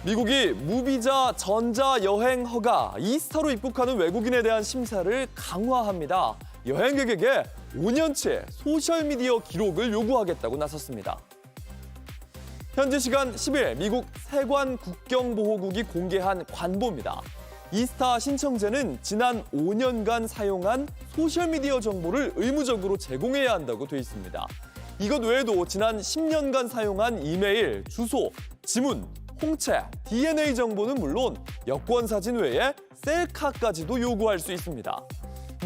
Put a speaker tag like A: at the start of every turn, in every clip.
A: 미국이 무비자 전자여행 허가 이스타로 입국하는 외국인에 대한 심사를 강화합니다. 여행객에게 5년치 소셜미디어 기록을 요구하겠다고 나섰습니다. 현지 시간 10일 미국 세관 국경보호국이 공개한 관보입니다. 이스타 신청자는 지난 5년간 사용한 소셜미디어 정보를 의무적으로 제공해야 한다고 돼 있습니다. 이것 외에도 지난 10년간 사용한 이메일, 주소, 지문, 홍채, DNA 정보는 물론 여권 사진 외에 셀카까지도 요구할 수 있습니다.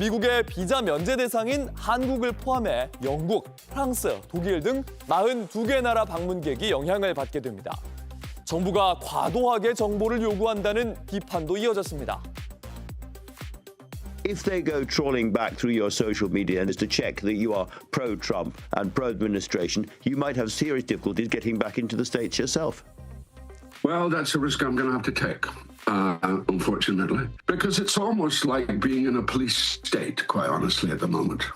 A: 미국의 비자 면제 대상인 한국을 포함해 영국, 프랑스, 독일 등 42개 나라 방문객이 영향을 받게 됩니다. 정부가 과도하게 정보를 요구한다는 비판도 이어졌습니다.
B: If they go trawling back through your social media and is to check that you are pro-Trump and pro-administration, you might have serious difficulties getting back into the States yourself.
C: Well, that's a risk I'm going to have to take, unfortunately, because it's almost like being in a police state, quite honestly, at the moment.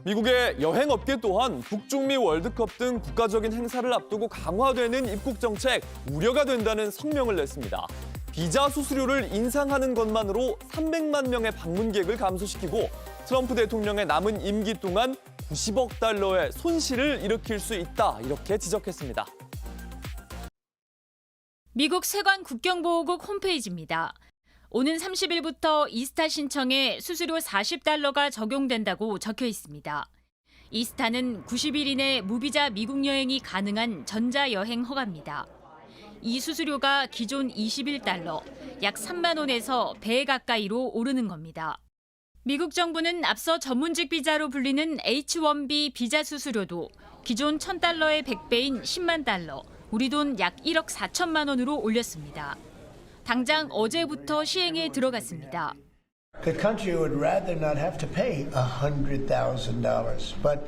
A: 미국의 여행업계 또한 북중미 월드컵 등 국가적인 행사를 앞두고 강화되는 입국 정책 우려가 된다는 성명을 냈습니다. 비자 수수료를 인상하는 것만으로 300만 명의 방문객을 감소시키고 트럼프 대통령의 남은 임기 동안 90억 달러의 손실을 일으킬 수 있다, 이렇게 지적했습니다.
D: 미국 세관 국경보호국 홈페이지입니다. 오는 30일부터 이스타 신청에 수수료 $40가 적용된다고 적혀 있습니다. 이스타는 90일 이내 무비자 미국 여행이 가능한 전자여행 허가입니다. 이 수수료가 기존 $21, 약 3만 원에서 배 가까이로 오르는 겁니다. 미국 정부는 앞서 전문직 비자로 불리는 H-1B 비자 수수료도 기존 $1,000의 100배인 $10만, 우리 돈 약 1억 4천만 원으로 올렸습니다. 당장 어제부터 시행에 들어갔습니다.
E: The country would rather not have to pay $100,000, but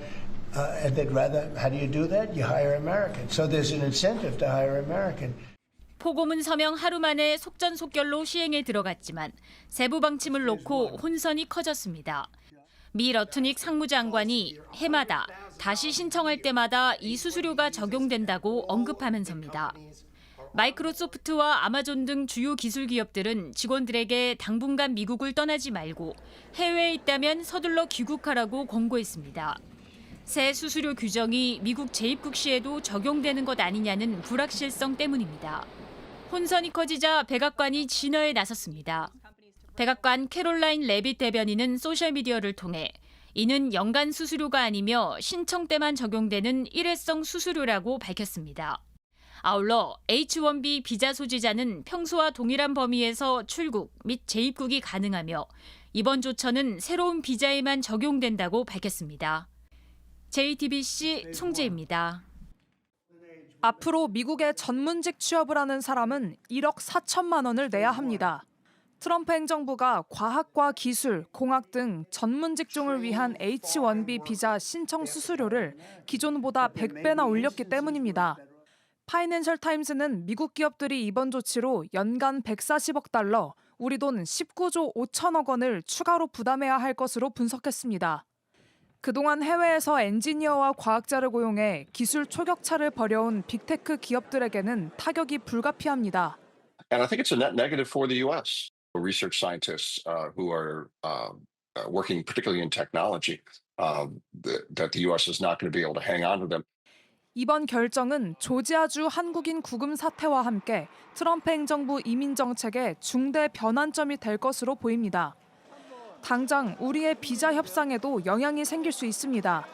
E: they'd rather, how do you do that? You hire Americans. So there's an incentive to hire American.
D: 포고문 서명 하루 만에 속전속결로 시행에 들어갔지만 세부 방침을 놓고 혼선이 커졌습니다. 미 러트닉 상무장관이 해마다 다시 신청할 때마다 이 수수료가 적용된다고 언급하면서입니다. 마이크로소프트와 아마존 등 주요 기술 기업들은 직원들에게 당분간 미국을 떠나지 말고 해외에 있다면 서둘러 귀국하라고 권고했습니다. 새 수수료 규정이 미국 재입국 시에도 적용되는 것 아니냐는 불확실성 때문입니다. 혼선이 커지자 백악관이 진화에 나섰습니다. 백악관 캐롤라인 레빗 대변인은 소셜미디어를 통해 이는 연간 수수료가 아니며 신청 때만 적용되는 일회성 수수료라고 밝혔습니다. 아울러 H-1B 비자 소지자는 평소와 동일한 범위에서 출국 및 재입국이 가능하며 이번 조처는 새로운 비자에만 적용된다고 밝혔습니다. JTBC 송재입니다.
F: 앞으로 미국에 전문직 취업을 하는 사람은 1억 4천만 원을 내야 합니다. 트럼프 행정부가 과학과 기술, 공학 등 전문 직종을 위한 H-1B 비자 신청 수수료를 기존보다 100배나 올렸기 때문입니다. 파이낸셜 타임스는 미국 기업들이 이번 조치로 연간 140억 달러, 우리 돈 19조 5천억 원을 추가로 부담해야 할 것으로 분석했습니다. 그동안 해외에서 엔지니어와 과학자를 고용해 기술 초격차를 벌여온 빅테크 기업들에게는 타격이 불가피합니다.
G: And I think it's a net negative for the U.S. Research scientists who are working particularly in technology, that the U.S. is not going to be able to hang on to them.
F: 이번 결정은 조지아주 한국인 구금 사태와 함께 트럼프 행정부 이민 정책의 중대 변환점이 될 것으로 보입니다. 당장 우리의 비자 협상에도 영향이 생길 수 있습니다.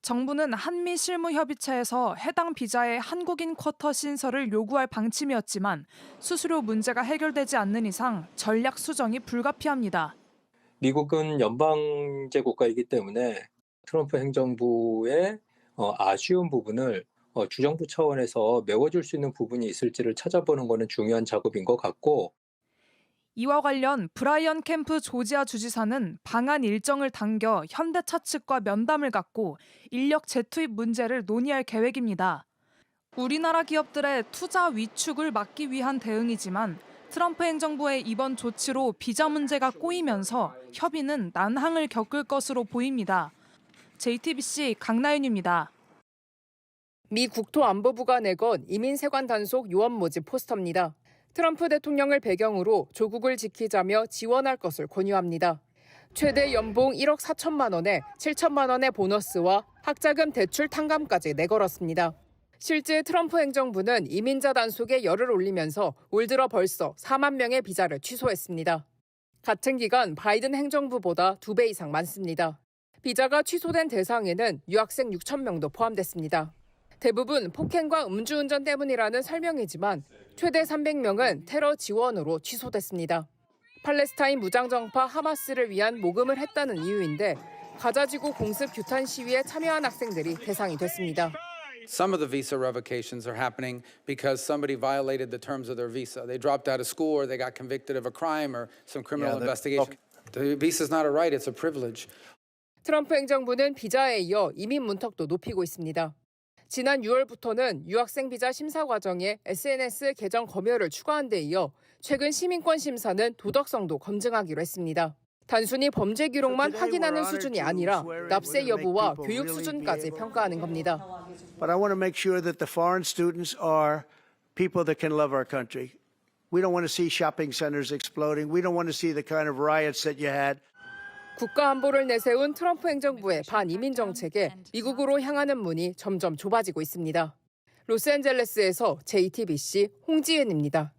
F: 정부는 한미 실무협의체에서 해당 비자의 한국인 쿼터 신설을 요구할 방침이었지만 수수료 문제가 해결되지 않는 이상 전략 수정이 불가피합니다.
H: 미국은 연방제 국가이기 때문에 트럼프 행정부의 아쉬운 부분을 주정부 차원에서 메워줄 수 있는 부분이 있을지를 찾아보는 것은 중요한 작업인 것 같고,
F: 이와 관련 브라이언 캠프 조지아 주지사는 방한 일정을 당겨 현대차 측과 면담을 갖고 인력 재투입 문제를 논의할 계획입니다. 우리나라 기업들의 투자 위축을 막기 위한 대응이지만 트럼프 행정부의 이번 조치로 비자 문제가 꼬이면서 협의는 난항을 겪을 것으로 보입니다. JTBC 강나윤입니다.
I: 미 국토안보부가 내건 이민세관 단속 요원 모집 포스터입니다. 트럼프 대통령을 배경으로 조국을 지키자며 지원할 것을 권유합니다. 최대 연봉 1억 4천만 원에 7천만 원의 보너스와 학자금 대출 탕감까지 내걸었습니다. 실제 트럼프 행정부는 이민자 단속에 열을 올리면서 올 들어 벌써 4만 명의 비자를 취소했습니다. 같은 기간 바이든 행정부보다 2배 이상 많습니다. 비자가 취소된 대상에는 유학생 6천 명도 포함됐습니다. 대부분 폭행과 음주운전 때문이라는 설명이지만 최대 300명은 테러 지원으로 취소됐습니다. 팔레스타인 무장정파 하마스를 위한 모금을 했다는 이유인데 가자지구 공습 규탄 시위에 참여한 학생들이 대상이 됐습니다.
J: Some of the visa revocations are happening because somebody violated the terms of their visa. They dropped out of school or they got convicted of a crime or some criminal investigation. The visa is not a right, it's a privilege.
I: 트럼프 행정부는 비자에 이어 이민 문턱도 높이고 있습니다. 지난 6월부터는 유학생 비자 심사 과정에 SNS 계정 검열을 추가한 데 이어 최근 시민권 심사는 도덕성도 검증하기로 했습니다. 단순히 범죄 기록만 확인하는 수준이 아니라 납세 여부와 교육 수준까지 평가하는 겁니다.
E: But I want to make sure that the foreign students are people that can love our country. We don't want to see shopping centers exploding. We don't want to see the kind of riots that you had.
I: 국가 안보를 내세운 트럼프 행정부의 반이민 정책에 미국으로 향하는 문이 점점 좁아지고 있습니다. 로스앤젤레스에서 JTBC 홍지은입니다.